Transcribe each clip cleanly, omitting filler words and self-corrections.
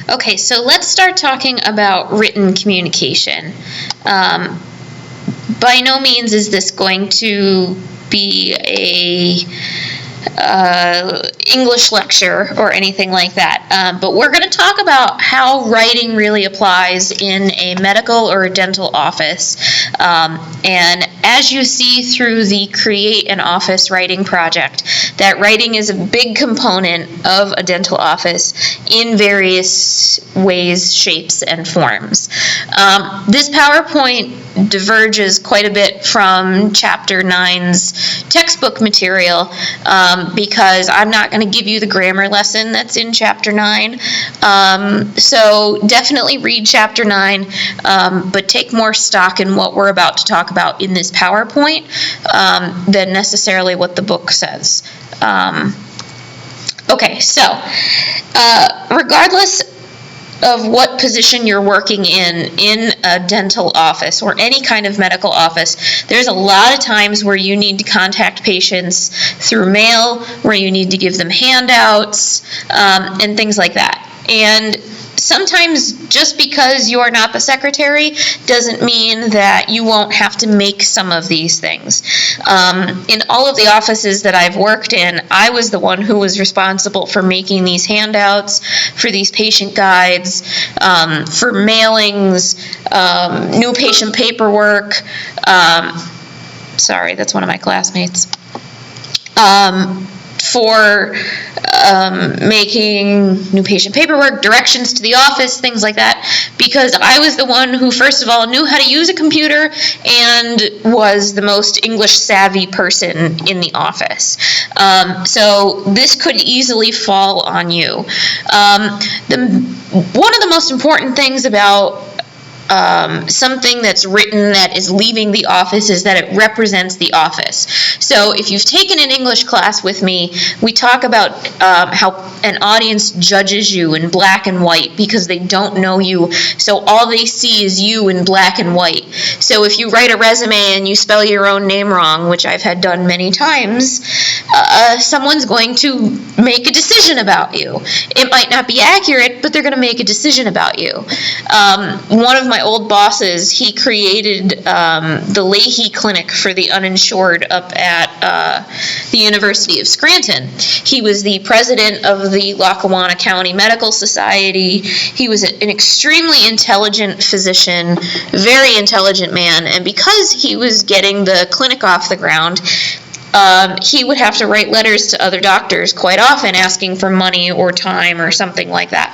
Okay, so let's start talking about written communication. By no means is this going to be a English lecture or anything like that, but we're going to talk about how writing really applies in a medical or a dental office. And as you see through the Create an Office Writing project, that writing is a big component of a dental office in various ways, shapes, and forms. This PowerPoint diverges quite a bit from Chapter 9's textbook material because I'm not going to give you the grammar lesson that's in Chapter 9. So definitely read Chapter 9, but take more stock in what we're about to talk about in this PowerPoint than necessarily what the book says. Okay, so regardless of what position you're working in a dental office or any kind of medical office, there's a lot of times where you need to contact patients through mail, where you need to give them handouts, and things like that. And sometimes just because you're not the secretary doesn't mean that you won't have to make some of these things. In all of the offices that I've worked in, I was the one who was responsible for making these handouts, for these patient guides, for mailings, new patient paperwork. Sorry, that's one of my classmates. For making new patient paperwork, directions to the office, things like that, because I was the one who, first of all, knew how to use a computer and was the most English savvy person in the office. So this could easily fall on you. One of the most important things about something that's written that is leaving the office is that it represents the office. So if you've taken an English class with me, we talk about how an audience judges you in black and white because they don't know you, so all they see is you in black and white. So if you write a resume and you spell your own name wrong, which I've had done many times, someone's going to make a decision about you. It might not be accurate, but they're going to make a decision about you. One of my old bosses, he created the Leahy Clinic for the uninsured up at the University of Scranton. He was the president of the Lackawanna County Medical Society. He was an extremely intelligent physician, very intelligent man, and because he was getting the clinic off the ground, he would have to write letters to other doctors quite often asking for money or time or something like that.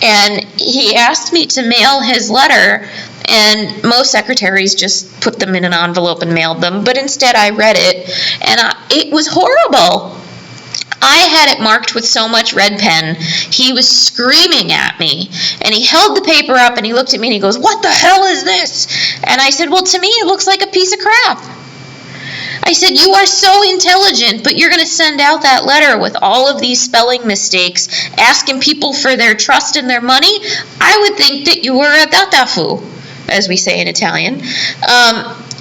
And he asked me to mail his letter, and most secretaries just put them in an envelope and mailed them, but instead I read it, and it was horrible. I had it marked with so much red pen, he was screaming at me, and he held the paper up and he looked at me and he goes, "What the hell is this?" And I said, "Well, to me it looks like a piece of crap." I said, "You are so intelligent, but you're going to send out that letter with all of these spelling mistakes, asking people for their trust and their money? I would think that you were a datafu," as we say in Italian,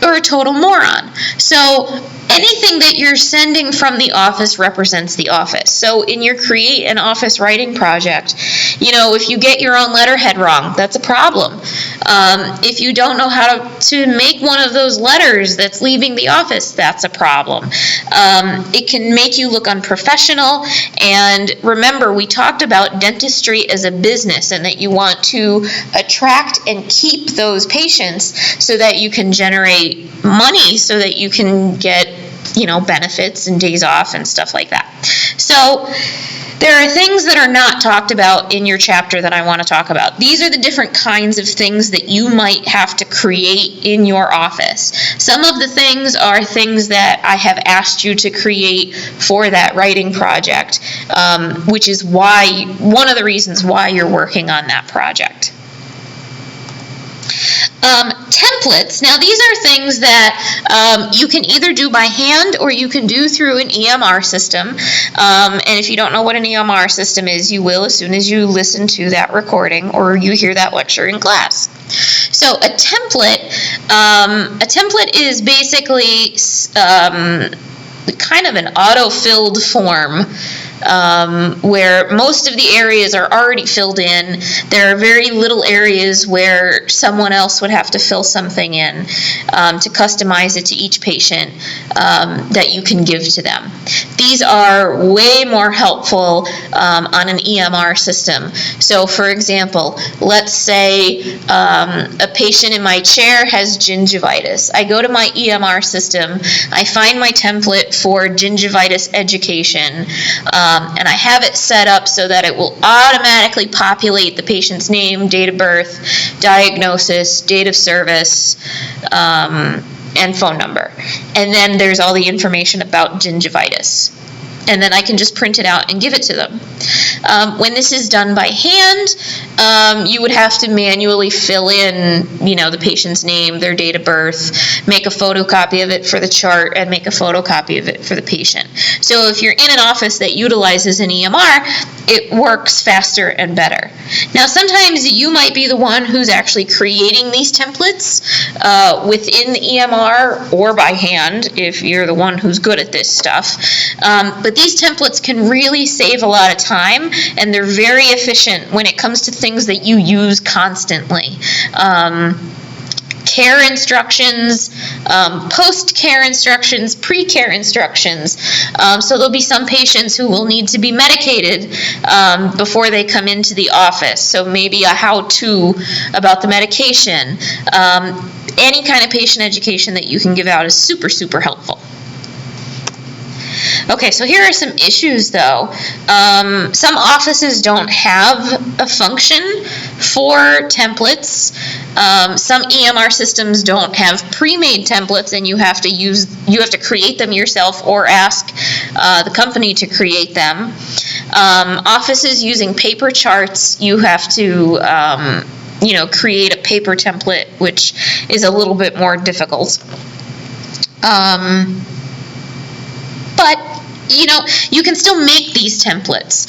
or a total moron. So anything that you're sending from the office represents the office. So in your Create an Office Writing project, if you get your own letterhead wrong, that's a problem. If you don't know how to make one of those letters that's leaving the office, that's a problem. It can make you look unprofessional, and remember, we talked about dentistry as a business and that you want to attract and keep those patients so that you can generate money, so that you can get benefits and days off and stuff like that. So there are things that are not talked about in your chapter that I want to talk about. These are the different kinds of things that you might have to create in your office. Some of the things are things that I have asked you to create for that writing project, which is one of the reasons why you're working on that project. Templates. Now, these are things that you can either do by hand or you can do through an EMR system. And if you don't know what an EMR system is, you will as soon as you listen to that recording or you hear that lecture in class. So a template is basically kind of an auto-filled form where most of the areas are already filled in. There are very little areas where someone else would have to fill something in to customize it to each patient that you can give to them. These are way more helpful on an EMR system. So for example, let's say a patient in my chair has gingivitis. I go to my EMR system, I find my template for gingivitis education, and I have it set up so that it will automatically populate the patient's name, date of birth, diagnosis, date of service, and phone number. And then there's all the information about gingivitis. And then I can just print it out and give it to them. When this is done by hand, you would have to manually fill in, the patient's name, their date of birth, make a photocopy of it for the chart, and make a photocopy of it for the patient. So if you're in an office that utilizes an EMR, it works faster and better. Now, sometimes you might be the one who's actually creating these templates within the EMR or by hand, if you're the one who's good at this stuff. But these templates can really save a lot of time, and they're very efficient when it comes to things that you use constantly. Care instructions, post-care instructions, pre-care instructions. So there'll be some patients who will need to be medicated before they come into the office. So maybe a how-to about the medication. Any kind of patient education that you can give out is super, super helpful. Okay, so here are some issues though. Some offices don't have a function for templates. Some EMR systems don't have pre-made templates, and you have to create them yourself or ask the company to create them. Offices using paper charts, you have to create a paper template, which is a little bit more difficult. But you can still make these templates.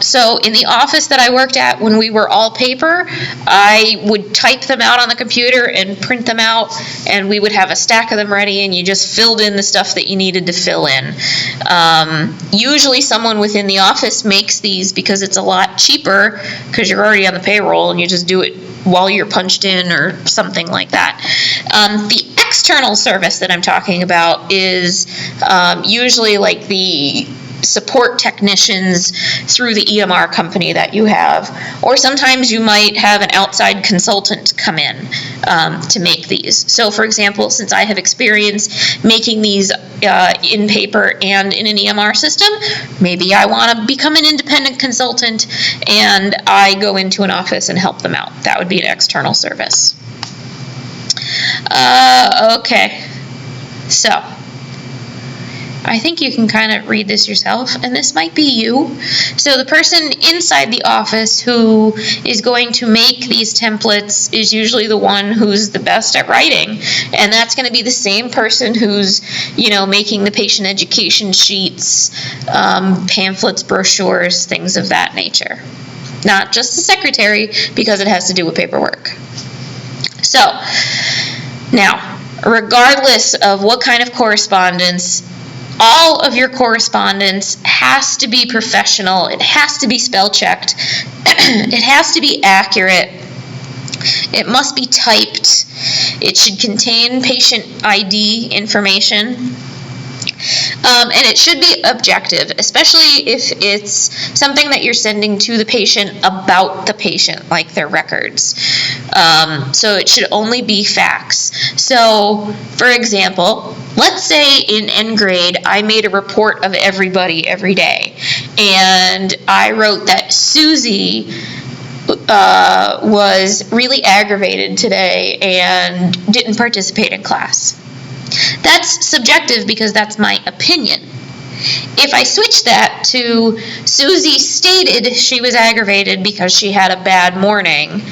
So in the office that I worked at when we were all paper, I would type them out on the computer and print them out, and we would have a stack of them ready, and you just filled in the stuff that you needed to fill in. Usually someone within the office makes these because it's a lot cheaper, because you're already on the payroll and you just do it while you're punched in or something like that. The external service that I'm talking about is usually like the support technicians through the EMR company that you have, or sometimes you might have an outside consultant come in to make these. So for example, since I have experience making these in paper and in an EMR system, maybe I want to become an independent consultant and I go into an office and help them out. That would be an external service. Okay, so I think you can kind of read this yourself, and this might be you. So the person inside the office who is going to make these templates is usually the one who's the best at writing, and that's going to be the same person who's, making the patient education sheets, pamphlets, brochures, things of that nature. Not just the secretary, because it has to do with paperwork. So, now, regardless of what kind of correspondence, all of your correspondence has to be professional. It has to be spell checked. It has to be accurate. It must be typed. It should contain patient ID information. And it should be objective, especially if it's something that you're sending to the patient about the patient, like their records. So it should only be facts. So, for example, let's say in N grade I made a report of everybody every day, and I wrote that Susie was really aggravated today and didn't participate in class. That's subjective because that's my opinion. If I switch that to Susie stated she was aggravated because she had a bad morning,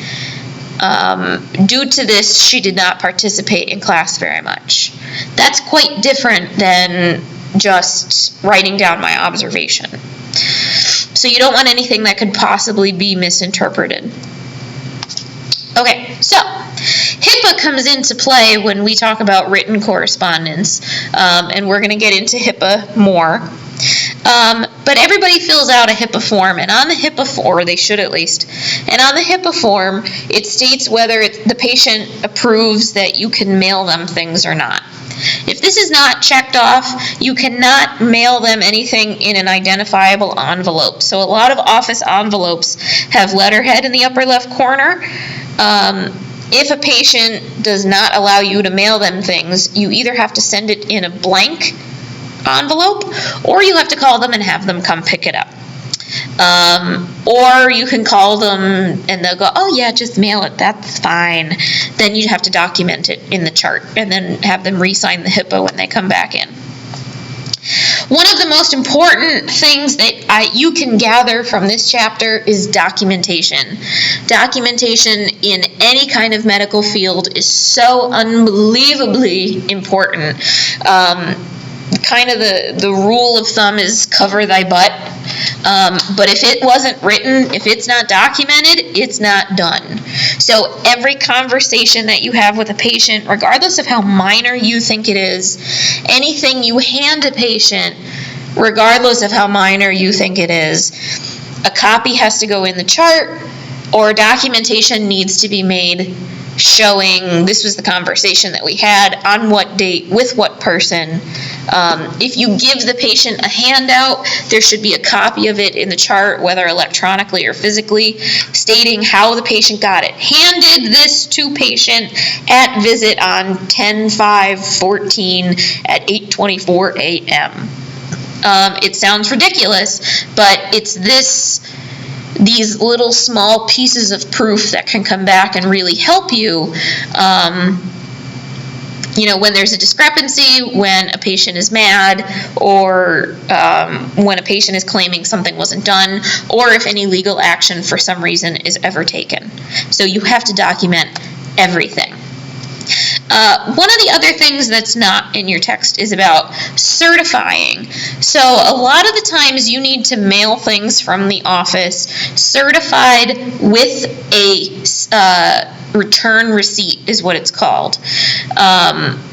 due to this she did not participate in class very much. That's quite different than just writing down my observation. So you don't want anything that could possibly be misinterpreted. Okay, so HIPAA comes into play when we talk about written correspondence, and we're going to get into HIPAA more. But everybody fills out a HIPAA form, and on the HIPAA form, or they should at least, and on the HIPAA form, it states whether the patient approves that you can mail them things or not. If this is not checked off, you cannot mail them anything in an identifiable envelope. So a lot of office envelopes have letterhead in the upper left corner. If a patient does not allow you to mail them things, you either have to send it in a blank envelope, or you have to call them and have them come pick it up. Or you can call them and they'll go, oh yeah, just mail it, that's fine. Then you have to document it in the chart and then have them re-sign the HIPAA when they come back in. One of the most important things that you can gather from this chapter is documentation. Documentation in any kind of medical field is so unbelievably important. Kind of the rule of thumb is cover thy butt. But if it wasn't written, if it's not documented, it's not done. So every conversation that you have with a patient, regardless of how minor you think it is, anything you hand a patient, regardless of how minor you think it is, a copy has to go in the chart, or documentation needs to be made showing this was the conversation that we had, on what date, with what person. If you give the patient a handout, there should be a copy of it in the chart, whether electronically or physically, stating how the patient got it. Handed this to patient at visit on 10/5/14 at 8:24 a.m. It sounds ridiculous, but it's these little small pieces of proof that can come back and really help you, when there's a discrepancy, when a patient is mad, or when a patient is claiming something wasn't done, or if any legal action for some reason is ever taken. So you have to document everything. One of the other things that's not in your text is about certifying. So a lot of the times you need to mail things from the office certified with a return receipt is what it's called.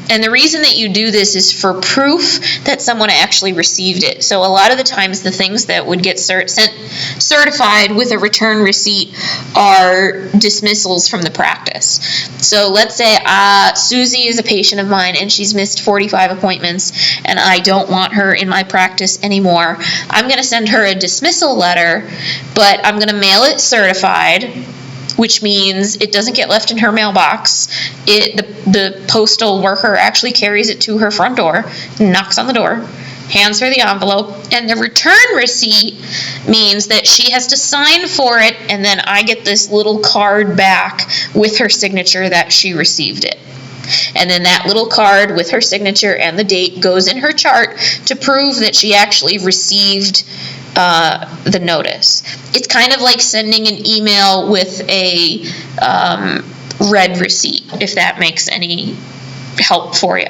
And the reason that you do this is for proof that someone actually received it. So a lot of the times the things that would get sent certified with a return receipt are dismissals from the practice. So let's say Susie is a patient of mine and she's missed 45 appointments and I don't want her in my practice anymore. I'm going to send her a dismissal letter, but I'm going to mail it certified, which means it doesn't get left in her mailbox. The postal worker actually carries it to her front door, knocks on the door, hands her the envelope, and the return receipt means that she has to sign for it, and then I get this little card back with her signature that she received it. And then that little card with her signature and the date goes in her chart to prove that she actually received the notice. It's kind of like sending an email with a read receipt, if that makes any help for you.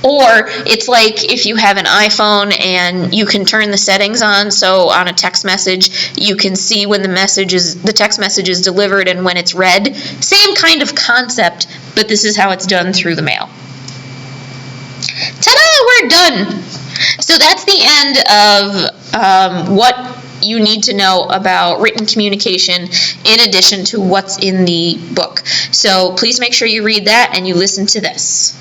Or it's like if you have an iPhone and you can turn the settings on, so on a text message you can see when the text message is delivered and when it's read. Same kind of concept, but this is how it's done through the mail. Ta-da! We're done! So that's the end of what you need to know about written communication in addition to what's in the book. So please make sure you read that and you listen to this.